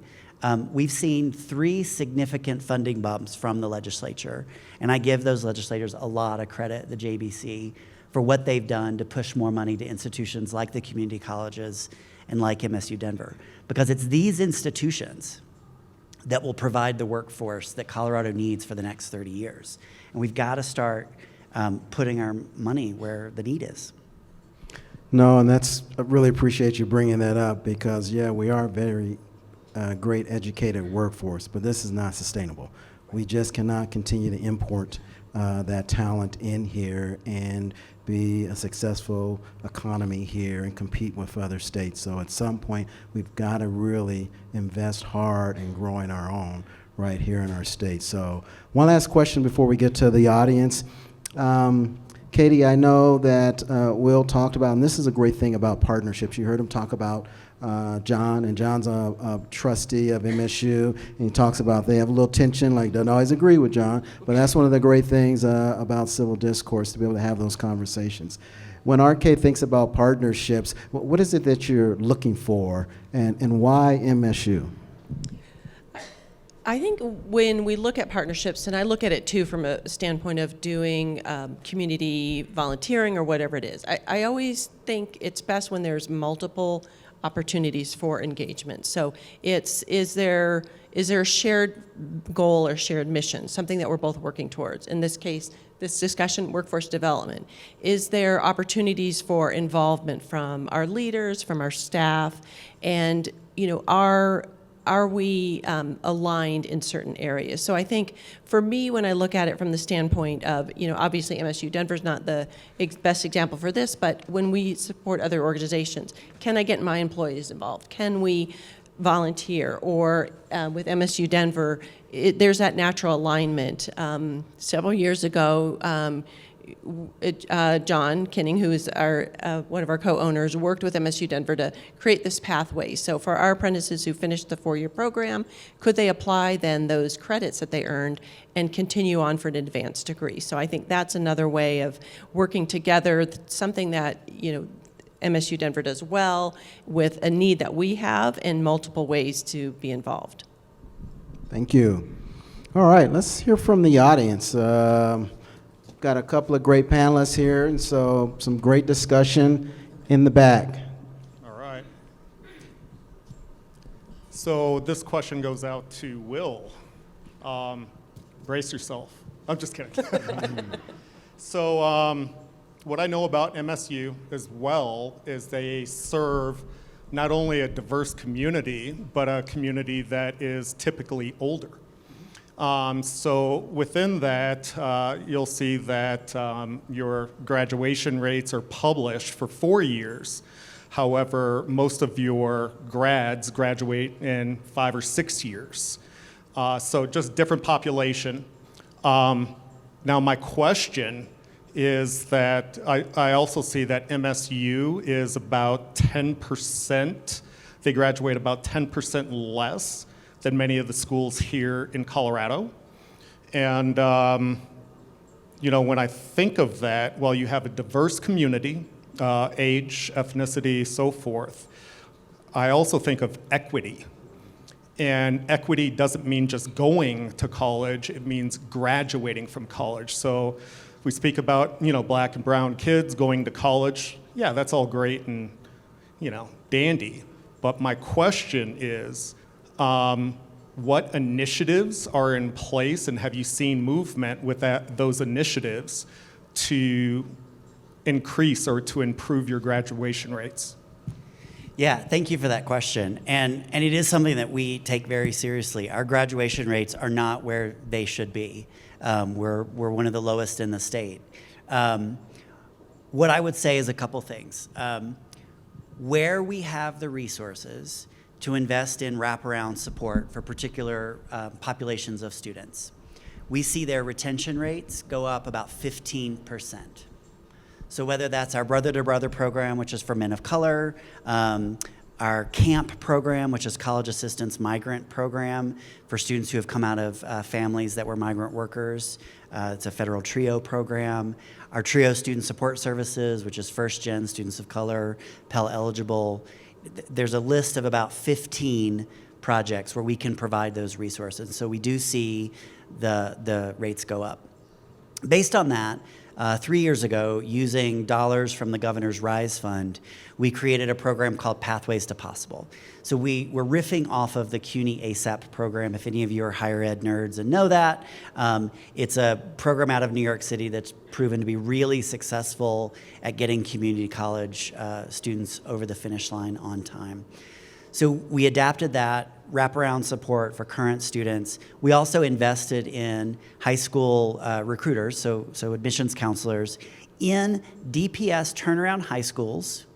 we've seen 3 significant funding bumps from the legislature. And I give those legislators a lot of credit, the JBC, for what they've done to push more money to institutions like the community colleges and like MSU Denver. Because it's these institutions that will provide the workforce that Colorado needs for the next 30 years. And we've got to start putting our money where the need is. No, and I really appreciate you bringing that up because, yeah, we are a very great educated workforce, but this is not sustainable. We just cannot continue to import that talent in here and be a successful economy here and compete with other states. So at some point, we've got to really invest hard in growing our own right here in our state. So one last question before we get to the audience. Katie, I know that Will talked about, and this is a great thing about partnerships. You heard him talk about John, and John's a trustee of MSU, and he talks about they have a little tension, like doesn't always agree with John, but that's one of the great things about civil discourse, to be able to have those conversations. When RK thinks about partnerships, what is it that you're looking for, and why MSU? I think when we look at partnerships, and I look at it too from a standpoint of doing community volunteering or whatever it is, I always think it's best when there's multiple opportunities for engagement. So is there a shared goal or shared mission, something that we're both working towards? In this case, this discussion, workforce development. Is there opportunities for involvement from our leaders, from our staff, and are we aligned in certain areas? So I think for me, when I look at it from the standpoint of, obviously MSU Denver's not the best example for this, but when we support other organizations, can I get my employees involved? Can we volunteer? Or with MSU Denver, there's that natural alignment. Several years ago, John Kinning, who is one of our co-owners, worked with MSU Denver to create this pathway. So for our apprentices who finished the 4-year program, could they apply then those credits that they earned and continue on for an advanced degree? So I think that's another way of working together, something that MSU Denver does well, with a need that we have, and multiple ways to be involved. Thank you. All right, let's hear from the audience. Got a couple of great panelists here, and so some great discussion in the back. All right. So this question goes out to Will. Brace yourself. I'm just kidding. So what I know about MSU as well is they serve not only a diverse community, but a community that is typically older. So within that, you'll see that your graduation rates are published for 4 years. However, most of your grads graduate in 5 or 6 years. So just different population. Now my question is that I also see that MSU is about 10%, they graduate about 10% less than many of the schools here in Colorado. And, when I think of that, well, you have a diverse community, age, ethnicity, so forth. I also think of equity. And equity doesn't mean just going to college, it means graduating from college. So we speak about, black and brown kids going to college. Yeah, that's all great and, dandy. But my question is, what initiatives are in place, and have you seen movement with those initiatives to increase or to improve your graduation rates? Yeah, thank you for that question. And it is something that we take very seriously. Our graduation rates are not where they should be. We're one of the lowest in the state. What I would say is a couple things. Where we have the resources to invest in wraparound support for particular populations of students, we see their retention rates go up about 15%. So whether that's our Brother to Brother program, which is for men of color, our CAMP program, which is College Assistance Migrant Program for students who have come out of families that were migrant workers. It's a federal TRIO program. Our TRIO Student Support Services, which is first-gen students of color, Pell eligible. There's a list of about 15 projects where we can provide those resources. So we do see the rates go up. Based on that, 3 years ago, using dollars from the Governor's Rise Fund, we created a program called Pathways to Possible. So we're riffing off of the CUNY ASAP program, if any of you are higher ed nerds and know that. It's a program out of New York City that's proven to be really successful at getting community college students over the finish line on time. So we adapted that, wraparound support for current students. We also invested in high school recruiters, so admissions counselors, in DPS turnaround high schools,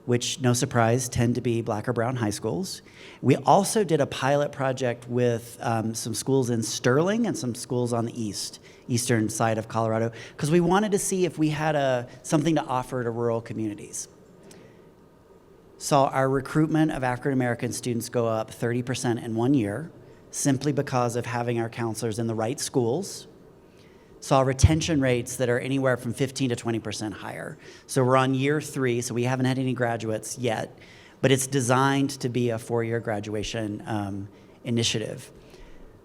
which, no surprise, tend to be black or brown high schools. We also did a pilot project with some schools in Sterling and some schools on the eastern side of Colorado, because we wanted to see if we had something to offer to rural communities. Saw our recruitment of African American students go up 30% in 1 year, simply because of having our counselors in the right schools. Saw retention rates that are anywhere from 15 to 20% higher. So we're on year 3, so we haven't had any graduates yet, but it's designed to be a 4-year graduation initiative.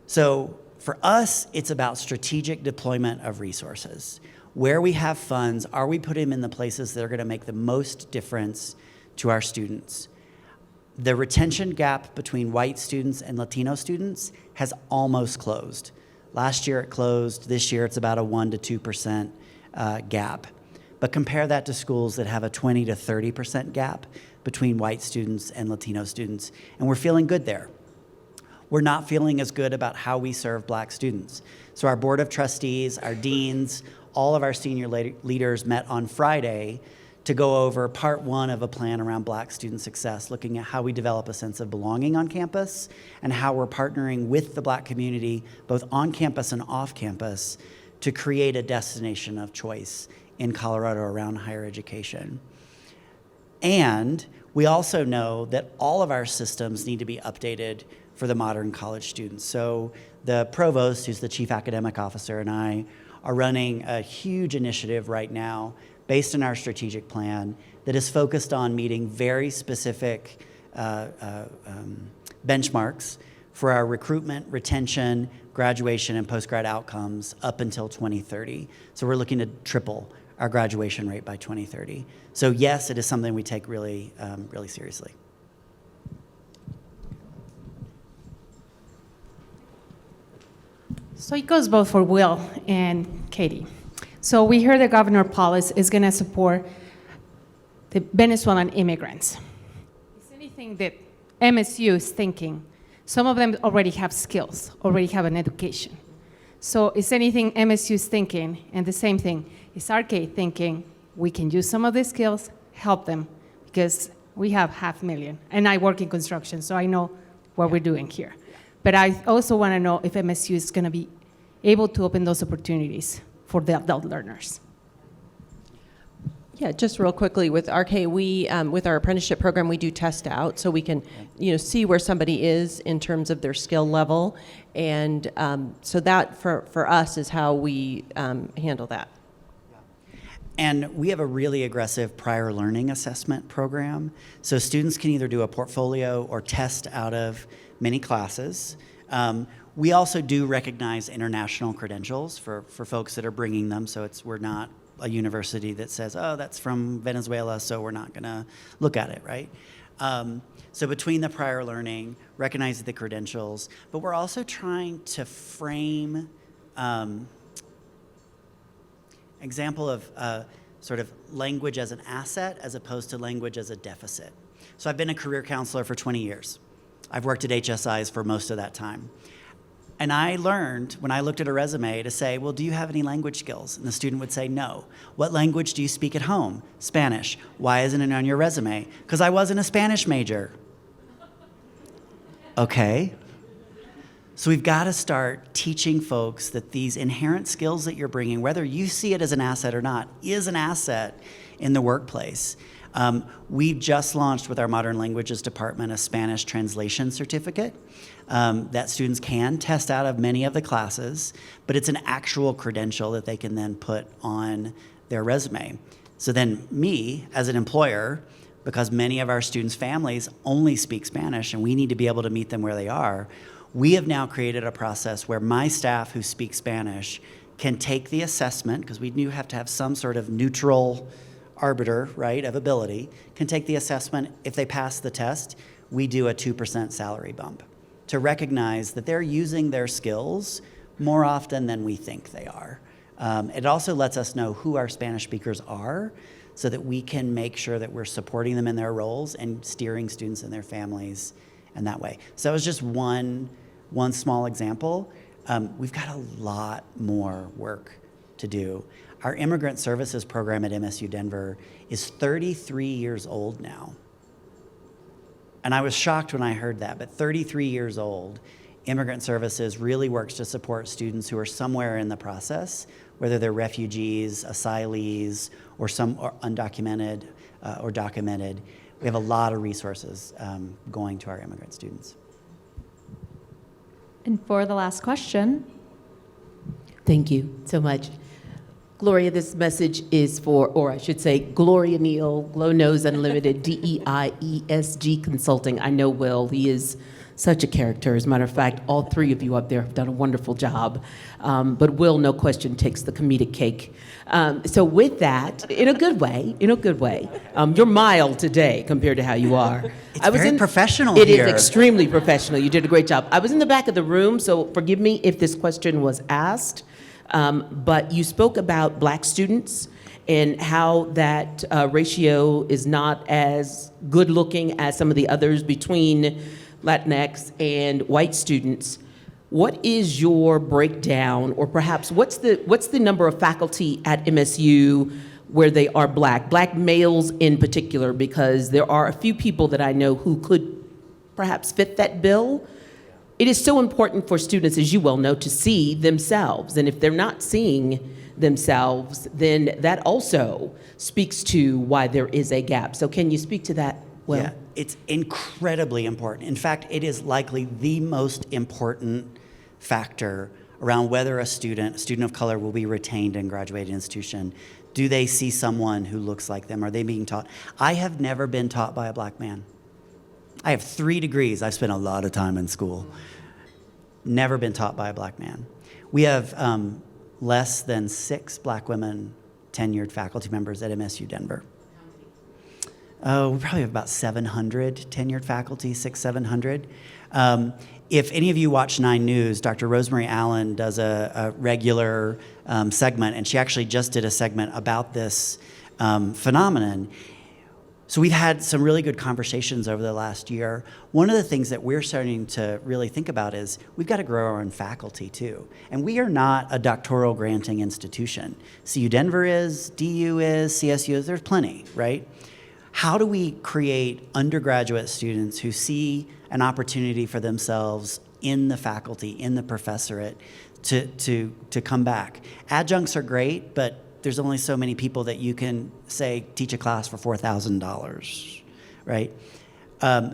So for us, it's about strategic deployment of resources. Where we have funds, are we putting them in the places that are gonna make the most difference to our students? The retention gap between white students and Latino students has almost closed. Last year it closed. This year it's about a 1 to 2% gap. But compare that to schools that have a 20 to 30% gap between white students and Latino students, and we're feeling good there. We're not feeling as good about how we serve black students. So our board of trustees, our deans, all of our senior leaders met on Friday to go over part 1 of a plan around black student success, looking at how we develop a sense of belonging on campus and how we're partnering with the black community, both on campus and off campus, to create a destination of choice in Colorado around higher education. And we also know that all of our systems need to be updated for the modern college students. So the provost, who's the chief academic officer, and I are running a huge initiative right now based on our strategic plan that is focused on meeting very specific benchmarks for our recruitment, retention, graduation, and post-grad outcomes up until 2030. So we're looking to triple our graduation rate by 2030. So yes, it is something we take really, really seriously. So it goes both for Will and Katie. So we heard the Governor Polis is going to support the Venezuelan immigrants. Is anything that MSU is thinking? Some of them already have skills, already have an education. So is anything MSU is thinking? And the same thing, is RK thinking we can use some of these skills, help them? Because we have 500,000, and I work in construction, so I know what we're doing here. But I also want to know if MSU is going to be able to open those opportunities for the adult learners. Yeah, just real quickly with RK, we with our apprenticeship program, we do test out so we can, see where somebody is in terms of their skill level, and so that for us is how we handle that. And we have a really aggressive prior learning assessment program. So students can either do a portfolio or test out of many classes. We also do recognize international credentials for folks that are bringing them. So we're not a university that says, oh, that's from Venezuela, so we're not going to look at it, right? So between the prior learning, recognizing the credentials, but we're also trying to frame example of sort of language as an asset as opposed to language as a deficit. So I've been a career counselor for 20 years. I've worked at HSIs for most of that time. And I learned when I looked at a resume to say, well, do you have any language skills? And the student would say, no. What language do you speak at home? Spanish. Why isn't it on your resume? Because I wasn't a Spanish major. Okay. So we've got to start teaching folks that these inherent skills that you're bringing, whether you see it as an asset or not, is an asset in the workplace. We've just launched with our Modern Languages Department a Spanish translation certificate that students can test out of many of the classes, but it's an actual credential that they can then put on their resume. So then me, as an employer, because many of our students' families only speak Spanish and we need to be able to meet them where they are, we have now created a process where my staff who speak Spanish can take the assessment, because we do have to have some sort of neutral arbiter, right, of ability, can take the assessment. If they pass the test, we do a 2% salary bump to recognize that they're using their skills more often than we think they are. It also lets us know who our Spanish speakers are so that we can make sure that we're supporting them in their roles and steering students and their families in that way. So that was just one small example. We've got a lot more work to do. Our immigrant services program at MSU Denver is 33 years old now. And I was shocked when I heard that, but 33 years old, immigrant services really works to support students who are somewhere in the process, whether they're refugees, asylees, or undocumented or documented. We have a lot of resources going to our immigrant students. And for the last question. Thank you so much. Gloria, this message is for, or I should say, Gloria Neal, Glow Nose Unlimited, DEIESG Consulting. I know Will, he is such a character. As a matter of fact, all three of you up there have done a wonderful job. But Will, no question, takes the comedic cake. So with that, in a good way, you're mild today compared to how you are. It's very professional here. It here. is extremely professional. You did a great job. I was in the back of the room, so forgive me if this question was asked. But you spoke about Black students and how that ratio is not as good looking as some of the others between Latinx and white students. What is your breakdown, or perhaps what's the number of faculty at MSU where they are Black males in particular, because there are a few people that I know who could perhaps fit that bill. It is so important for students, as you well know, to see themselves. And if they're not seeing themselves, then that also speaks to why there is a gap. So can you speak to that, Will? Yeah, it's incredibly important. In fact, it is likely the most important factor around whether a student of color will be retained in graduating institution. Do they see someone who looks like them? Are they being taught? I have never been taught by a Black man. I have 3 degrees. I spent a lot of time in school. Never been taught by a Black man. We have less than 6 Black women tenured faculty members at MSU Denver. We probably have about 700 tenured faculty, 700. If any of you watch 9 News, Dr. Rosemary Allen does a regular segment, and she actually just did a segment about this phenomenon. So we've had some really good conversations over the last year. One of the things that we're starting to really think about is we've got to grow our own faculty too. And we are not a doctoral granting institution. CU Denver is, DU is, CSU is, there's plenty, right? How do we create undergraduate students who see an opportunity for themselves in the faculty, in the professorate, to come back? Adjuncts are great, but there's only so many people that you can, say, teach a class for $4,000, right?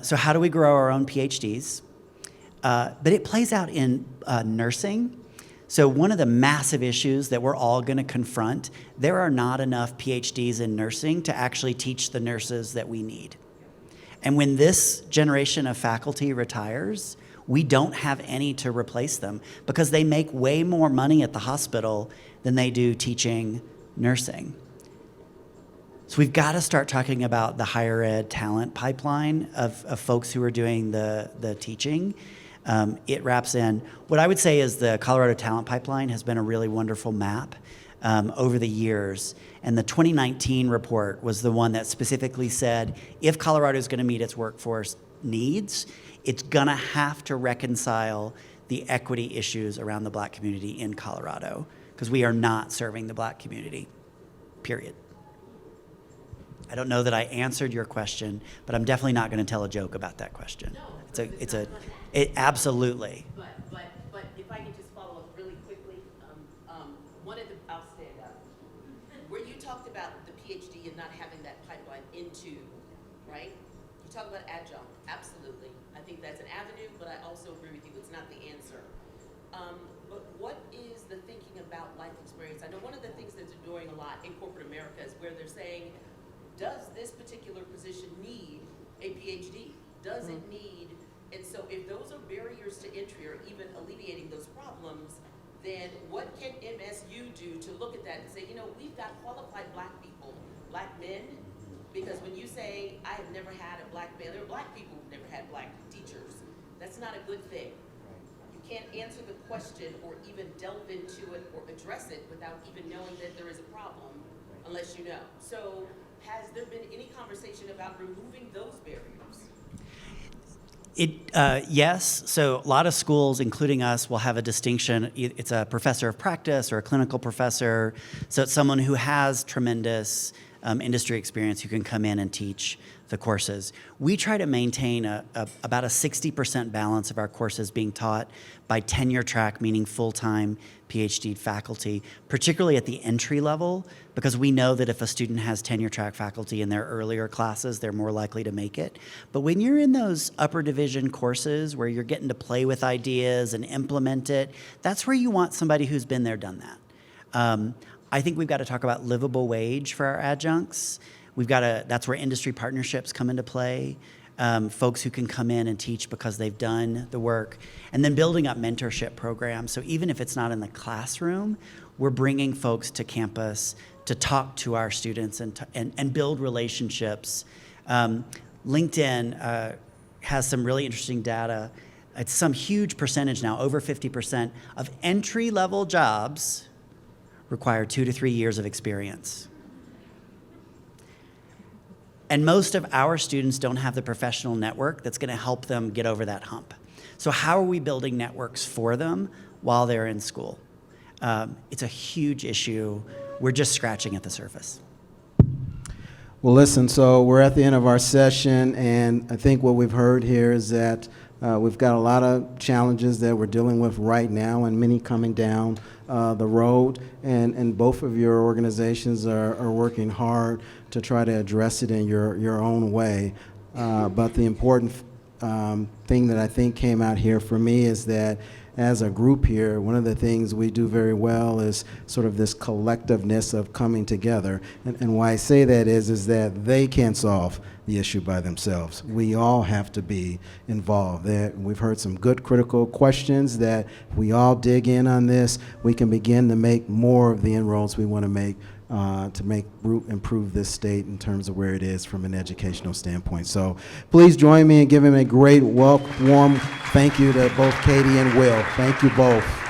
So how do we grow our own PhDs? But it plays out in nursing. So one of the massive issues that we're all going to confront, there are not enough PhDs in nursing to actually teach the nurses that we need. And when this generation of faculty retires, we don't have any to replace them because they make way more money at the hospital than they do teaching nursing. So we've got to start talking about the higher ed talent pipeline of folks who are doing the teaching. It wraps in. What I would say is the Colorado Talent Pipeline has been a really wonderful map over the years. And the 2019 report was the one that specifically said, if Colorado is going to meet its workforce needs, it's going to have to reconcile the equity issues around the Black community in Colorado, because we are not serving the Black community, period. I don't know that I answered your question, but I'm definitely not going to tell a joke about that question. Absolutely. But if I could just follow up really quickly, I'll stand up. Where you talked about the PhD and not having that pipeline into, right? You talk about adjunct, absolutely. I think that's an avenue, but I also agree with you, it's not the answer. But what is the thinking about life experience? I know one of the things that's doing a lot in corporate America is where they're saying, does this particular position need a PhD? Does it need, and so if those are barriers to entry or even alleviating those problems, then what can MSU do to look at that and say, you know, we've got qualified black people, black men? Because when you say, I have never had a black man, there are black people who've never had black teachers. That's not a good thing. You can't answer the question or even delve into it or address it without even knowing that there is a problem unless you know. So has there been any conversation about removing those barriers? Yes. So a lot of schools, including us, will have a distinction. It's a professor of practice or a clinical professor. So it's someone who has tremendous industry experience who can come in and teach the courses. We try to maintain about a 60% balance of our courses being taught by tenure track, meaning full-time PhD faculty, particularly at the entry level, because we know that if a student has tenure track faculty in their earlier classes, they're more likely to make it. But when you're in those upper division courses where you're getting to play with ideas and implement it, that's where you want somebody who's been there, done that. I think we've got to talk about livable wage for our adjuncts. That's where industry partnerships come into play. Folks who can come in and teach because they've done the work. And then building up mentorship programs. So even if it's not in the classroom, we're bringing folks to campus to talk to our students and build relationships. LinkedIn has some really interesting data. It's some huge percentage now, over 50% of entry-level jobs require 2 to 3 years of experience. And most of our students don't have the professional network that's going to help them get over that hump. So how are we building networks for them while they're in school? It's a huge issue. We're just scratching at the surface. Well, listen, so we're at the end of our session, and I think what we've heard here is that we've got a lot of challenges that we're dealing with right now and many coming down the road, and both of your organizations are working hard to try to address it in your own way. But the important thing that I think came out here for me is that as a group here, one of the things we do very well is sort of this collectiveness of coming together. And why I say that is that they can't solve the issue by themselves. We all have to be involved. We've heard some good critical questions that if we all dig in on this, we can begin to make more of the inroads we want to make improve this state in terms of where it is from an educational standpoint. So please join me in giving a great warm thank you to both Katie and Will. Thank you both.